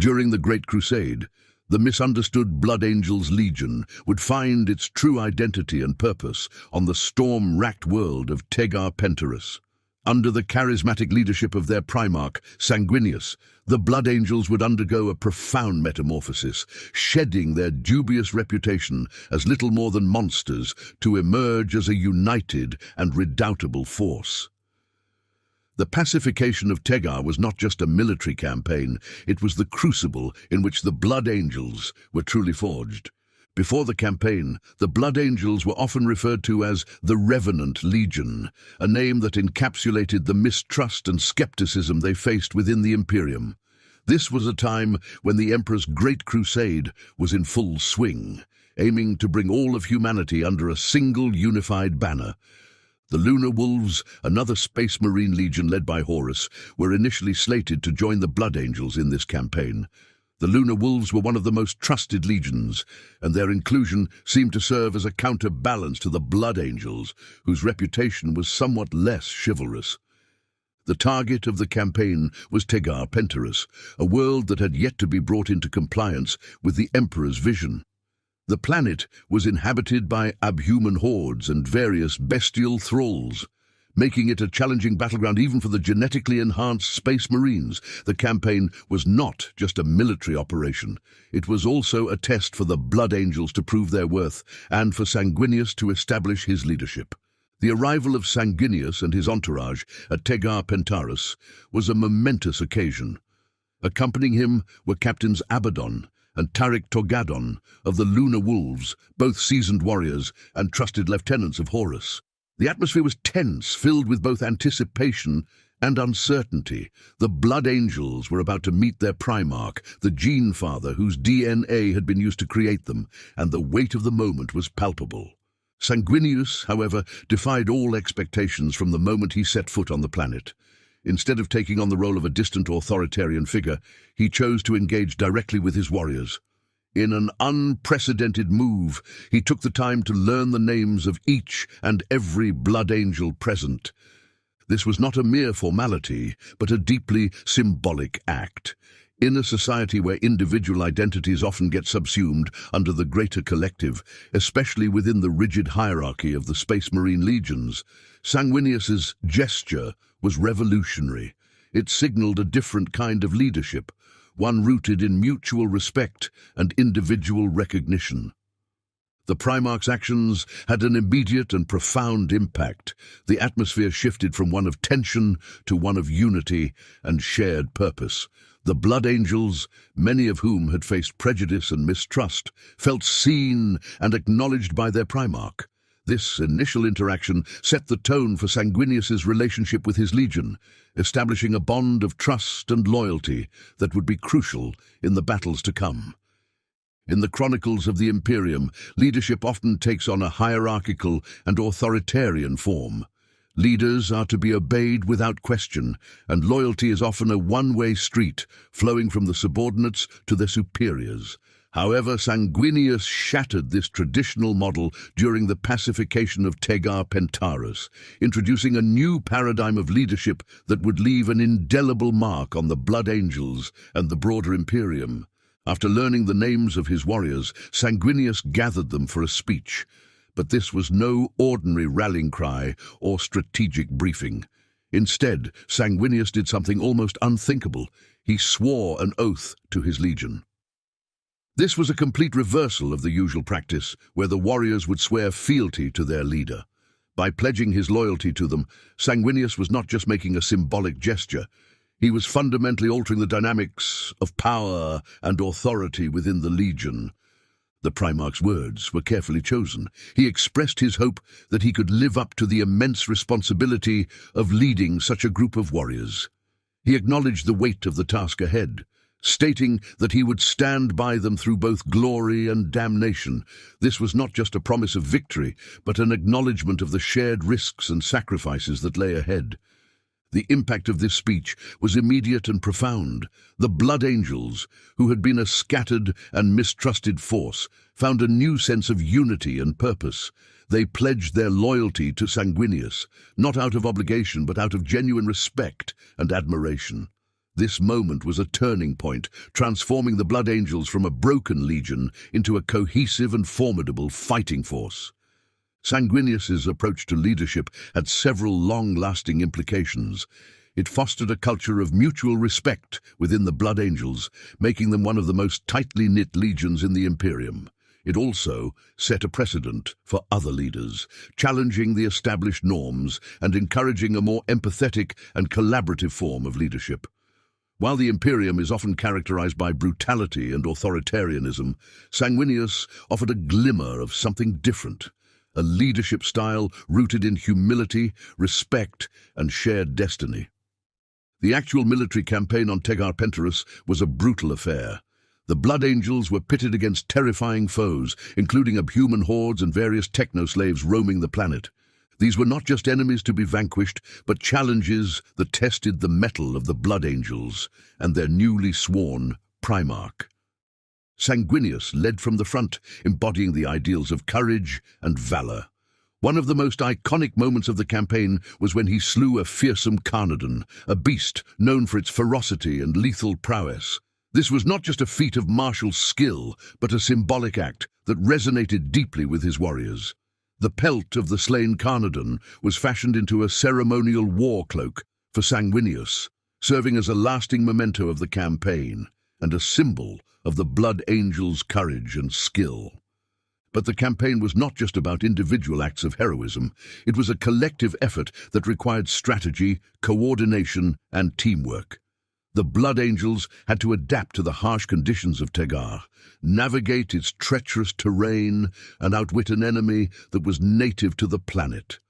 During the Great Crusade, the misunderstood Blood Angels Legion would find its true identity and purpose on the storm-racked world of Teghar Pentarus. Under the charismatic leadership of their Primarch, Sanguinius, the Blood Angels would undergo a profound metamorphosis, shedding their dubious reputation as little more than monsters to emerge as a united and redoubtable force. The Pacification of Teghar was not just a military campaign, it was the crucible in which the Blood Angels were truly forged. Before the campaign, the Blood Angels were often referred to as the Revenant Legion, a name that encapsulated the mistrust and skepticism they faced within the Imperium. This was a time when the Emperor's Great Crusade was in full swing, aiming to bring all of humanity under a single unified banner. The Lunar Wolves, another Space Marine legion led by Horus, were initially slated to join the Blood Angels in this campaign. The Lunar Wolves were one of the most trusted legions, and their inclusion seemed to serve as a counterbalance to the Blood Angels, whose reputation was somewhat less chivalrous. The target of the campaign was Teghar Pentarus, a world that had yet to be brought into compliance with the Emperor's vision. The planet was inhabited by abhuman hordes and various bestial thralls, making it a challenging battleground even for the genetically enhanced Space Marines. The campaign was not just a military operation. It was also a test for the Blood Angels to prove their worth and for Sanguinius to establish his leadership. The arrival of Sanguinius and his entourage at Teghar Pentarus was a momentous occasion. Accompanying him were Captains Abaddon and Tarik Torgadon of the Lunar Wolves, both seasoned warriors and trusted lieutenants of Horus. The atmosphere was tense, filled with both anticipation and uncertainty. The Blood Angels were about to meet their Primarch, the Gene Father whose DNA had been used to create them, and the weight of the moment was palpable. Sanguinius, however, defied all expectations from the moment he set foot on the planet. Instead of taking on the role of a distant authoritarian figure, he chose to engage directly with his warriors. In an unprecedented move, he took the time to learn the names of each and every Blood Angel present. This was not a mere formality, but a deeply symbolic act. In a society where individual identities often get subsumed under the greater collective, especially within the rigid hierarchy of the Space Marine legions, Sanguinius's gesture was revolutionary. It signaled a different kind of leadership, one rooted in mutual respect and individual recognition. The Primarch's actions had an immediate and profound impact. The atmosphere shifted from one of tension to one of unity and shared purpose. The Blood Angels, many of whom had faced prejudice and mistrust, felt seen and acknowledged by their Primarch. This initial interaction set the tone for Sanguinius's relationship with his legion, establishing a bond of trust and loyalty that would be crucial in the battles to come. In the chronicles of the Imperium, leadership often takes on a hierarchical and authoritarian form. Leaders are to be obeyed without question, and loyalty is often a one-way street, flowing from the subordinates to their superiors. However, Sanguinius shattered this traditional model during the Pacification of Teghar Pentarus, introducing a new paradigm of leadership that would leave an indelible mark on the Blood Angels and the broader Imperium. After learning the names of his warriors, Sanguinius gathered them for a speech. But this was no ordinary rallying cry or strategic briefing. Instead, Sanguinius did something almost unthinkable. He swore an oath to his legion. This was a complete reversal of the usual practice, where the warriors would swear fealty to their leader. By pledging his loyalty to them, Sanguinius was not just making a symbolic gesture. He was fundamentally altering the dynamics of power and authority within the legion. The Primarch's words were carefully chosen. He expressed his hope that he could live up to the immense responsibility of leading such a group of warriors. He acknowledged the weight of the task ahead, stating that he would stand by them through both glory and damnation. This was not just a promise of victory, but an acknowledgement of the shared risks and sacrifices that lay ahead. The impact of this speech was immediate and profound. The Blood Angels, who had been a scattered and mistrusted force, found a new sense of unity and purpose. They pledged their loyalty to Sanguinius, not out of obligation but out of genuine respect and admiration. This moment was a turning point, transforming the Blood Angels from a broken legion into a cohesive and formidable fighting force. Sanguinius's approach to leadership had several long-lasting implications. It fostered a culture of mutual respect within the Blood Angels, making them one of the most tightly knit legions in the Imperium. It also set a precedent for other leaders, challenging the established norms and encouraging a more empathetic and collaborative form of leadership. While the Imperium is often characterized by brutality and authoritarianism, Sanguinius offered a glimmer of something different, a leadership style rooted in humility, respect, and shared destiny. The actual military campaign on Teghar Pentarus was a brutal affair. The Blood Angels were pitted against terrifying foes, including abhuman hordes and various techno-slaves roaming the planet. These were not just enemies to be vanquished, but challenges that tested the mettle of the Blood Angels and their newly sworn Primarch. Sanguinius led from the front, embodying the ideals of courage and valor. One of the most iconic moments of the campaign was when he slew a fearsome Carnarvon, a beast known for its ferocity and lethal prowess. This was not just a feat of martial skill, but a symbolic act that resonated deeply with his warriors. The pelt of the slain Carnarvon was fashioned into a ceremonial war cloak for Sanguinius, serving as a lasting memento of the campaign and a symbol of the Blood Angels' courage and skill. But the campaign was not just about individual acts of heroism. It was a collective effort that required strategy, coordination, and teamwork. The Blood Angels had to adapt to the harsh conditions of Teghar, navigate its treacherous terrain, and outwit an enemy that was native to the planet.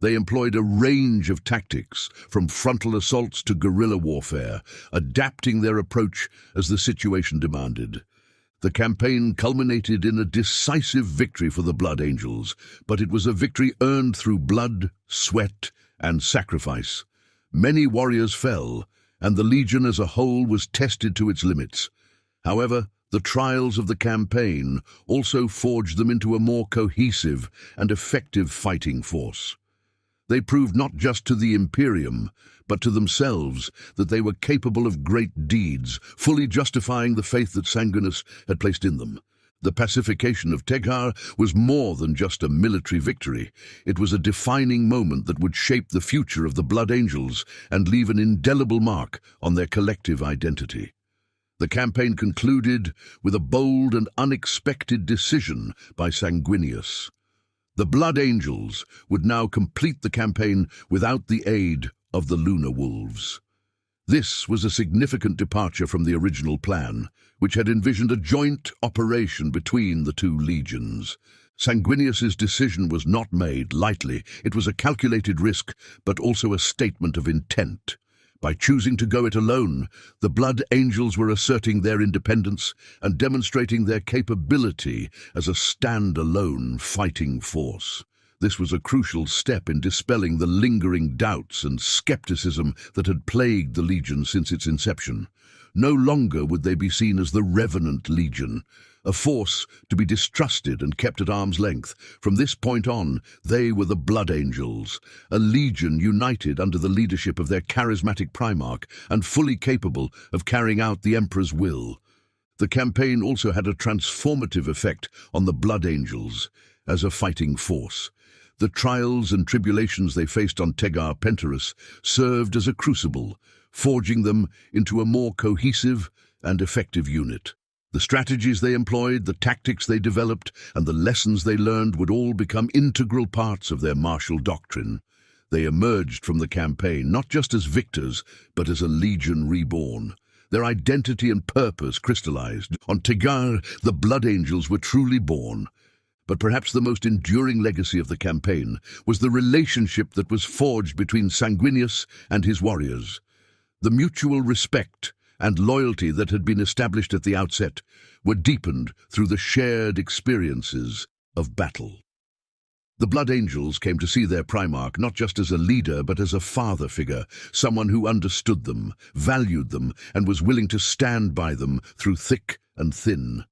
They employed a range of tactics, from frontal assaults to guerrilla warfare, adapting their approach as the situation demanded. The campaign culminated in a decisive victory for the Blood Angels, but it was a victory earned through blood, sweat, and sacrifice. Many warriors fell, and the Legion as a whole was tested to its limits. However, the trials of the campaign also forged them into a more cohesive and effective fighting force. They proved not just to the Imperium, but to themselves that they were capable of great deeds, fully justifying the faith that Sanguinius had placed in them. The Pacification of Teghar was more than just a military victory. It was a defining moment that would shape the future of the Blood Angels and leave an indelible mark on their collective identity. The campaign concluded with a bold and unexpected decision by Sanguinius. The Blood Angels would now complete the campaign without the aid of the Lunar Wolves. This was a significant departure from the original plan, which had envisioned a joint operation between the two legions. Sanguinius's decision was not made lightly. It was a calculated risk, but also a statement of intent. By choosing to go it alone, the Blood Angels were asserting their independence and demonstrating their capability as a stand-alone fighting force. This was a crucial step in dispelling the lingering doubts and skepticism that had plagued the Legion since its inception. No longer would they be seen as the Revenant Legion, a force to be distrusted and kept at arm's length. From this point on, they were the Blood Angels, a legion united under the leadership of their charismatic Primarch and fully capable of carrying out the Emperor's will. The campaign also had a transformative effect on the Blood Angels as a fighting force. The trials and tribulations they faced on Teghar Pentarus served as a crucible, forging them into a more cohesive and effective unit. The strategies they employed, the tactics they developed, and the lessons they learned would all become integral parts of their martial doctrine. They emerged from the campaign not just as victors, but as a legion reborn. Their identity and purpose crystallized. On Teghar, the Blood Angels were truly born. But perhaps the most enduring legacy of the campaign was the relationship that was forged between Sanguinius and his warriors. The mutual respect and loyalty that had been established at the outset were deepened through the shared experiences of battle. The Blood Angels came to see their Primarch not just as a leader, but as a father figure, someone who understood them, valued them, and was willing to stand by them through thick and thin.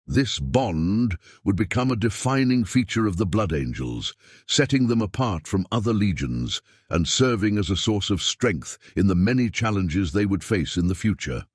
This bond would become a defining feature of the Blood Angels, setting them apart from other legions and serving as a source of strength in the many challenges they would face in the future.